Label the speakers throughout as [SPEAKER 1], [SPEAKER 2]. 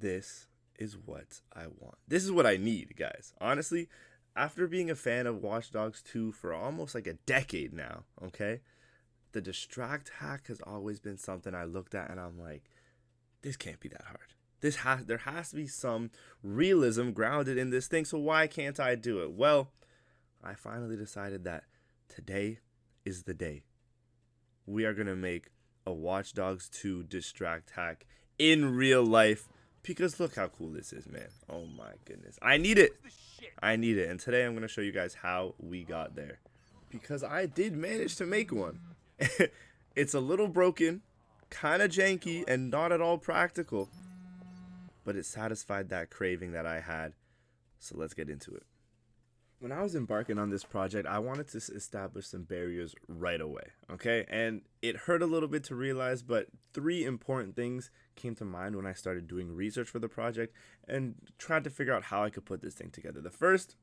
[SPEAKER 1] this is what I want. This is what I need, guys. Honestly, after being a fan of Watch Dogs 2 for almost like a decade now, okay, the distract hack has always been something I looked at and I'm like, this can't be that hard. There has to be some realism grounded in this thing. So why can't I do it? Well, I finally decided that today is the day. We are gonna make a Watch Dogs 2 distract hack in real life because look how cool this is, man. Oh my goodness. I need it. I need it. And today I'm gonna show you guys how we got there. Because I did manage to make one. It's a little broken, kind of janky, and not at all practical. But it satisfied that craving that I had. So let's get into it. When I was embarking on this project, I wanted to establish some barriers right away, okay? And it hurt a little bit to realize, but three important things came to mind when I started doing research for the project and tried to figure out how I could put this thing together. The first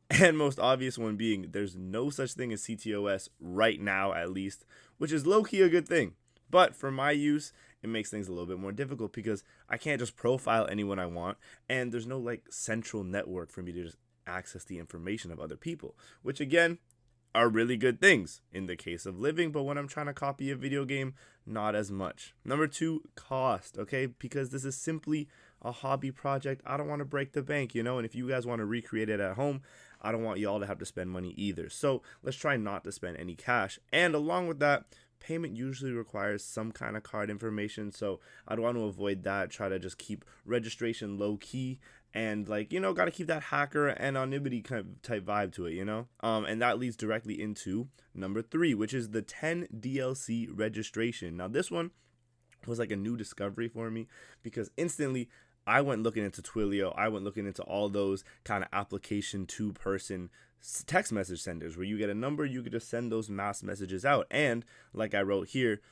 [SPEAKER 1] and most obvious one being there's no such thing as CTOS right now, at least, which is low-key a good thing. But for my use, it makes things a little bit more difficult because I can't just profile anyone I want, and there's no like central network for me to just access the information of other people, which again are really good things in the case of living, but when I'm trying to copy a video game, not as much. Number two, cost, okay? Because this is simply a hobby project. I don't want to break the bank, you know, and if you guys want to recreate it at home, I don't want y'all to have to spend money either. So let's try not to spend any cash. And along with that, payment usually requires some kind of card information, so I'd want to avoid that. Try to just keep registration low key and like, you know, got to keep that hacker anonymity kind of type vibe to it, you know. And that leads directly into number three, which is the 10 DLC registration. Now this one was like a new discovery for me because instantly I went looking into Twilio. I went looking into all those kind of application two-person text message senders where you get a number, you could just send those mass messages out. And like I wrote here,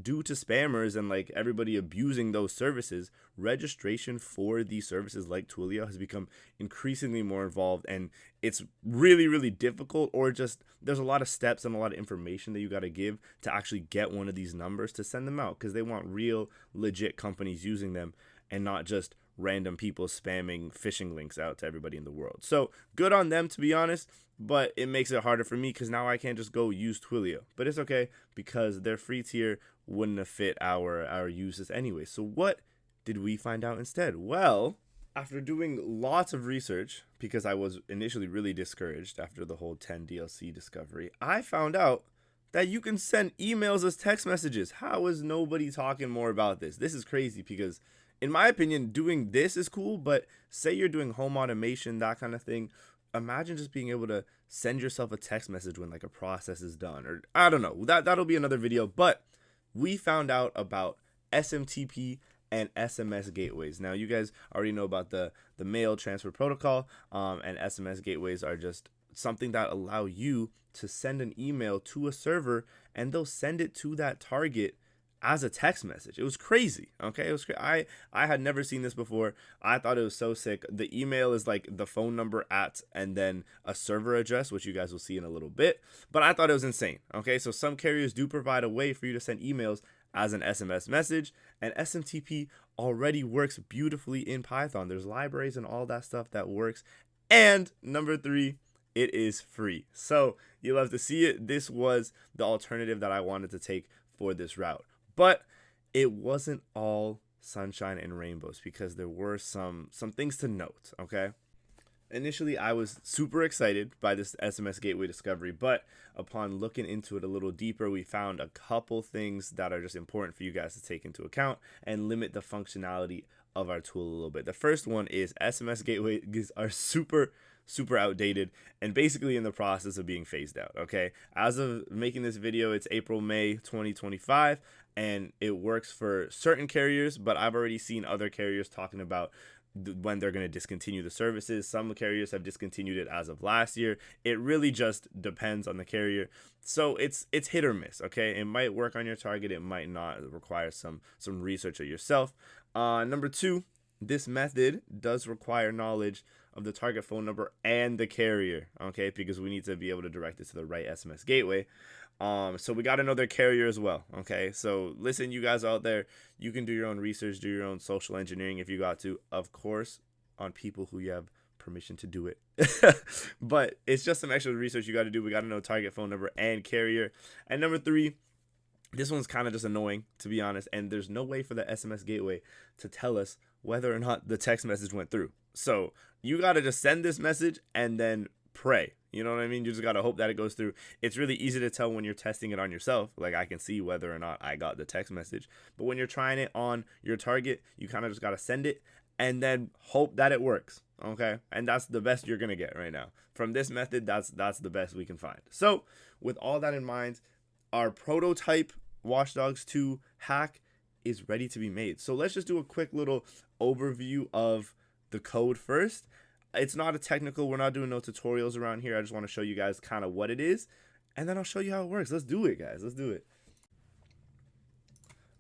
[SPEAKER 1] due to spammers and like everybody abusing those services, registration for these services like Twilio has become increasingly more involved, and it's really, really difficult, or just there's a lot of steps and a lot of information that you got to give to actually get one of these numbers to send them out, because they want real legit companies using them and not just random people spamming phishing links out to everybody in the world. So good on them, to be honest, but it makes it harder for me because now I can't just go use Twilio. But it's okay because their free tier wouldn't have fit our uses anyway. So what did we find out instead? Well, after doing lots of research, because I was initially really discouraged after the whole 10 DLC discovery, I found out that you can send emails as text messages. How is nobody talking more about this? This is crazy because in my opinion, doing this is cool, but say you're doing home automation, that kind of thing. Imagine just being able to send yourself a text message when like a process is done, or I don't know. That'll be another video. But we found out about SMTP and SMS gateways. Now you guys already know about the mail transfer protocol, and SMS gateways are just something that allow you to send an email to a server and they'll send it to that target as a text message. It was crazy. Okay, it was I had never seen this before. I thought it was so sick. The email is like the phone number at and then a server address, which you guys will see in a little bit, but I thought it was insane. Okay, so some carriers do provide a way for you to send emails as an SMS message, and SMTP already works beautifully in Python. There's libraries and all that stuff that works. And number three, it is free. So you'll have to see it. This was the alternative that I wanted to take for this route. But it wasn't all sunshine and rainbows because there were some things to note, okay? Initially, I was super excited by this SMS gateway discovery, but upon looking into it a little deeper, we found a couple things that are just important for you guys to take into account and limit the functionality of our tool a little bit. The first one is SMS gateways are super outdated and basically in the process of being phased out, okay? As of making this video, it's April, May 2025, and it works for certain carriers, but I've already seen other carriers talking about when they're going to discontinue the services. Some carriers have discontinued it as of last year. It really just depends on the carrier. So it's hit or miss, okay? It might work on your target, it might not. It requires some research of yourself. Number two, this method does require knowledge of the target phone number and the carrier, okay, because we need to be able to direct it to the right SMS gateway. So we got to know their carrier as well. Okay, so listen, you guys out there, you can do your own research, do your own social engineering if you got to, of course, on people who you have permission to do it. But it's just some extra research you got to do. We got to know target phone number and carrier. And number 3, this one's kind of just annoying, to be honest, and there's no way for the SMS gateway to tell us whether or not the text message went through. So you got to just send this message and then pray. You know what I mean? You just got to hope that it goes through. It's really easy to tell when you're testing it on yourself. Like, I can see whether or not I got the text message. But when you're trying it on your target, you kind of just got to send it and then hope that it works. Okay? And that's the best you're going to get right now. From this method, that's the best we can find. So with all that in mind, our prototype Watch Dogs 2 hack is ready to be made. So let's just do a quick little overview of the code first. It's not a technical, we're not doing no tutorials around here. I just want to show you guys kind of what it is, and then I'll show you how it works. Let's do it, guys. Let's do it.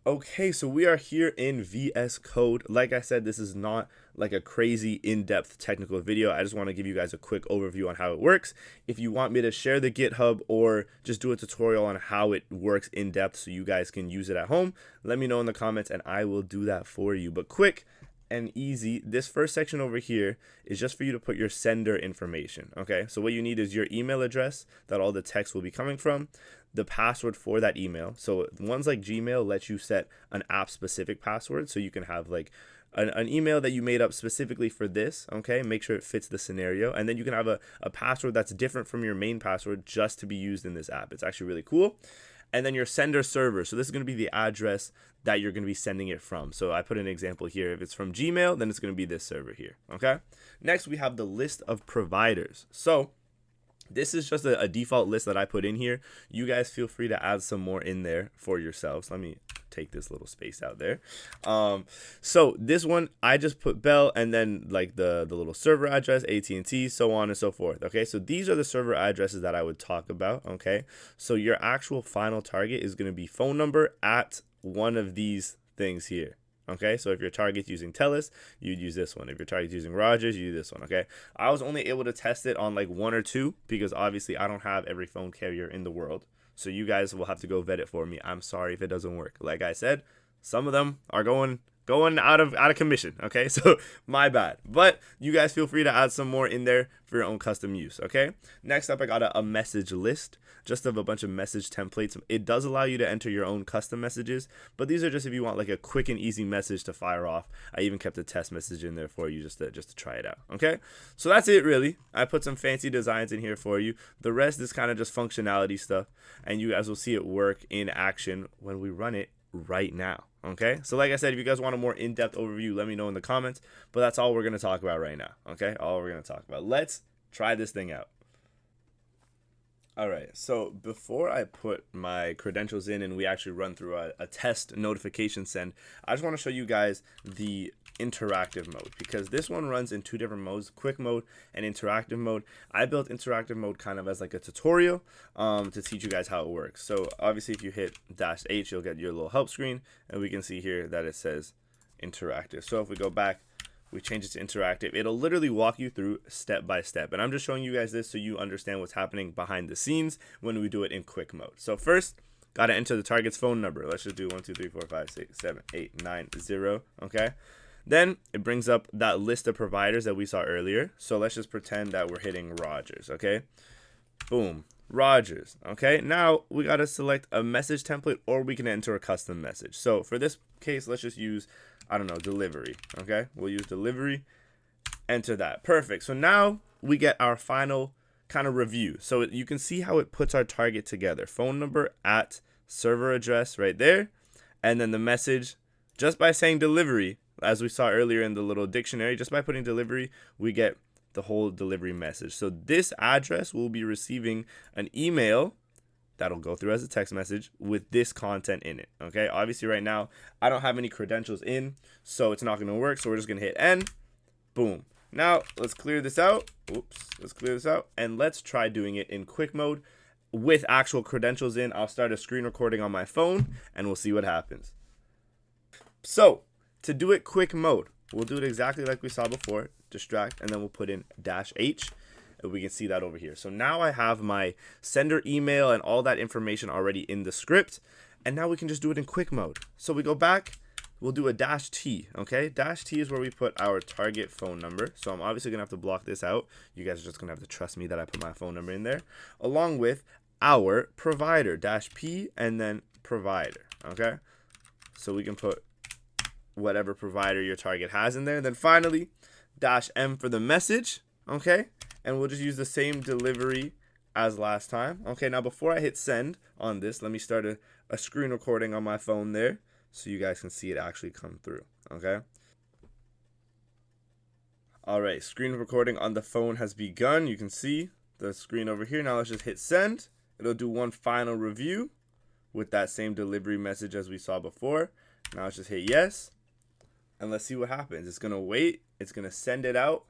[SPEAKER 1] Okay, so we are here in VS Code. Like I said, this is not like a crazy in-depth technical video. I just want to give you guys a quick overview on how it works. If you want me to share the GitHub or just do a tutorial on how it works in depth so you guys can use it at home, let me know in the comments and I will do that for you. But quick and easy, this first section over here is just for you to put your sender information. Okay, so what you need is your email address that all the text will be coming from, the password for that email. So ones like Gmail let you set an app specific password, so you can have like an email that you made up specifically for this. Okay, make sure it fits the scenario, and then you can have a password that's different from your main password just to be used in this app. It's actually really cool. And then your sender server. So this is going to be the address that you're going to be sending it from. So I put an example here. If it's from Gmail, then it's going to be this server here. Okay. Next, we have the list of providers. So this is just a default list that I put in here. You guys feel free to add some more in there for yourselves. Let me take this little space out there. So this one, I just put Bell and then like the little server address, AT&T, so on and so forth. Okay, so these are the server addresses that I would talk about. Okay, so your actual final target is going to be phone number at one of these things here. Okay, so if your target's using Telus, you'd use this one. If your target's using Rogers, you do this one. Okay, I was only able to test it on like 1 or 2 because obviously I don't have every phone carrier in the world. So you guys will have to go vet it for me. I'm sorry if it doesn't work. Like I said, some of them are going out of commission. Okay, so my bad. But you guys feel free to add some more in there for your own custom use. Okay, next up I got a message list just of a bunch of message templates. It does allow you to enter your own custom messages, but these are just if you want like a quick and easy message to fire off. I even kept a test message in there for you just to try it out. Okay, so that's it really. I put some fancy designs in here for you. The rest is kind of just functionality stuff, and you guys will see it work in action when we run it right now. Okay, so like I said, if you guys want a more in-depth overview, let me know in the comments, but that's all we're going to talk about right now. Okay, all we're going to talk about. Let's try this thing out. All right, so before I put my credentials in and we actually run through a test notification send, I just want to show you guys the interactive mode, because this one runs in 2 different modes, quick mode and interactive mode. I built interactive mode kind of as like a tutorial to teach you guys how it works. So obviously if you hit -H, you'll get your little help screen, and we can see here that it says interactive. So if we go back, we change it to interactive, it'll literally walk you through step by step. And I'm just showing you guys this so you understand what's happening behind the scenes when we do it in quick mode. So first, got to enter the target's phone number. Let's just do 1 2 3 4 5 6 7 8 9 0. Okay, then it brings up that list of providers that we saw earlier. So let's just pretend that we're hitting Rogers. Okay, boom, Rogers. Okay, now we got to select a message template, or we can enter a custom message. So for this case, let's just use, I don't know, delivery. Okay, we'll use delivery, enter that. Perfect. So now we get our final kind of review. So you can see how it puts our target together. Phone number at server address right there, and then the message, just by saying delivery, as we saw earlier in the little dictionary, just by putting delivery, we get the whole delivery message. So this address will be receiving an email that'll go through as a text message with this content in it. Okay, obviously right now I don't have any credentials in, so it's not going to work. So we're just going to hit N. Boom. Now let's clear this out. Oops, let's clear this out, and let's try doing it in quick mode with actual credentials in. I'll start a screen recording on my phone and we'll see what happens. So to do it quick mode, we'll do it exactly like we saw before. Distract, and then we'll put in -H. And we can see that over here. So now I have my sender email and all that information already in the script. And now we can just do it in quick mode. So we go back, we'll do a -T, okay? -T is where we put our target phone number. So I'm obviously gonna have to block this out. You guys are just gonna have to trust me that I put my phone number in there, along with our provider, -P and then provider, okay? So we can put whatever provider your target has in there. And then finally, -M for the message, okay? And we'll just use the same delivery as last time. Okay, now before I hit send on this, let me start a screen recording on my phone there so you guys can see it actually come through, okay? All right, screen recording on the phone has begun. You can see the screen over here. Now let's just hit send. It'll do one final review with that same delivery message as we saw before. Now let's just hit yes. And let's see what happens. It's gonna wait, it's gonna send it out,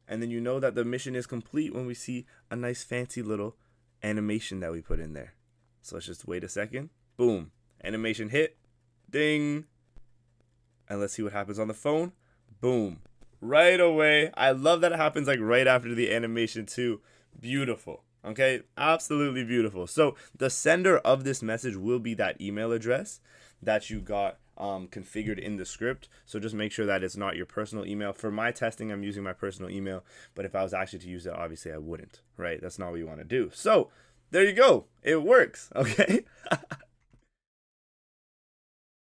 [SPEAKER 1] and then you know that the mission is complete when we see a nice fancy little animation that we put in there. So let's just wait a second. Boom, animation hit, ding. And let's see what happens on the phone. Boom, right away. I love that it happens like right after the animation too. Beautiful. Okay, absolutely beautiful. So the sender of this message will be that email address that you got configured in the script. So just make sure that it's not your personal email. For my testing, I'm using my personal email, but if I was actually to use it, obviously I wouldn't, right? That's not what you want to do. So there you go. It works, okay?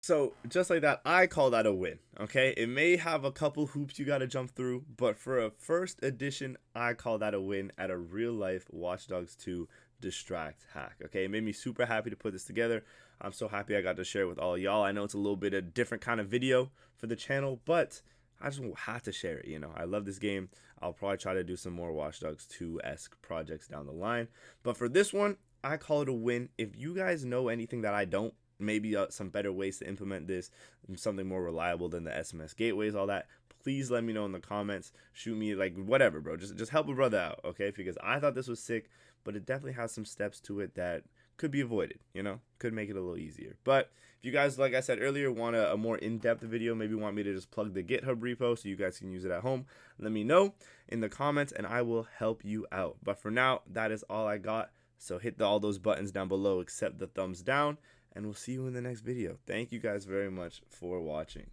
[SPEAKER 1] So just like that, I call that a win, okay? It may have a couple hoops you got to jump through, but for a first edition, I call that a win at a real life Watch Dogs 2 distract hack, okay? It made me super happy to put this together. I'm so happy I got to share it with all y'all. I know it's a little bit a different kind of video for the channel, but I just had to share it, you know? I love this game. I'll probably try to do some more Watch Dogs 2-esque projects down the line. But for this one, I call it a win. If you guys know anything that I don't, maybe some better ways to implement this, something more reliable than the SMS gateways, all that, please let me know in the comments. Shoot me, like, whatever, bro. Just help a brother out, okay? Because I thought this was sick, but it definitely has some steps to it that could be avoided, you know? Could make it a little easier. But if you guys, like I said earlier, want a more in-depth video, maybe want me to just plug the GitHub repo so you guys can use it at home, let me know in the comments and I will help you out. But for now, that is all I got. So hit all those buttons down below except the thumbs down, and we'll see you in the next video. Thank you guys very much for watching.